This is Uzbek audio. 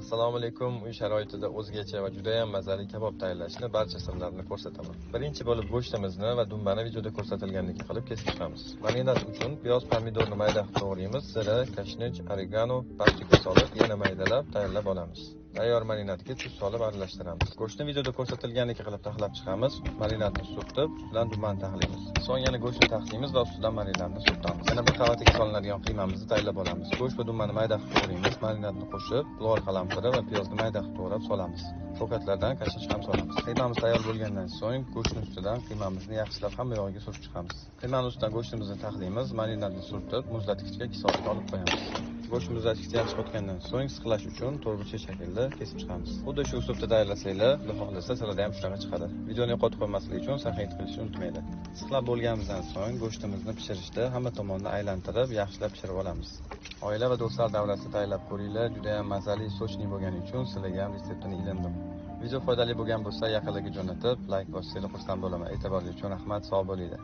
Assalomu alaykum. Uy sharoitida o'zgacha va juda ham mazali kabob tayyorlashni barcha sirlarini ko'rsataman. Birinchi bo'lib go'shtimizni va dumbani videoda ko'rsatilgandek qilib kesib chiqamiz. Marinad uchun piyoz, pomidorni mayda qilib to'g'raymiz. Zira, kashnich, oregano, paprika solib yana maydalab tayyorlab olamiz. Tayyor marinadga tuz solib aralashtiramiz. Go'shtni videoda ko'rsatilgandek qilib taxlab chiqamiz. Marinadni surtib, ustidan dumani taxlaymiz. So'ng yana go'shtni taxlaymiz va ustidan marinadni surtamiz. Yana bir qavatiga solinadigan qiymamizni tayyorlab olamiz. Go'sht va dumani mayda qilib to'g'raymiz. Marinadni qo'shib, lor qalampiri va piyozni mayda qilib to'g'rab solamiz. Ko'katlardan kashnich ham solamiz. Qiymamiz tayyor bo'lgandan so'ng go'shtni ustidan qiymamizni yaxshilab hamma yog'iga surib chiqamiz. Qiymani ustidan go'shtimizni taxlaymiz, marinadni surtib, muzlatgichga kislorod olib qo'yamiz. Go'sht muzlatgichda yaxshi qotgandan so'ng siqlash uchun to'rtburchak shaklda kesib chiqamiz. Xuddi shu usulda tayyorlasanglar, Xudo xohlasa sirada ham shunaqa chiqadi. Videoni yo'qotib qo'ymaslik uchun subscribe qilishni unutmanglar. Siqlab bo'lganimizdan so'ng go'shtimizni pishirishda hamma tomonni aylantirib, yaxshilab pishirib olamiz. Oila va do'stlar davrasida tayyorlab ko'ringlar. Juda ham mazali, sochli bo'lgani uchun sizlarga ham retseptini ilindim. Video foydali bo'lgan bo'lsa, yaqinlarga jo'natib, like bossangiz xursand bo'laman. E'tiboringiz uchun rahmat, sog' bo'linglar.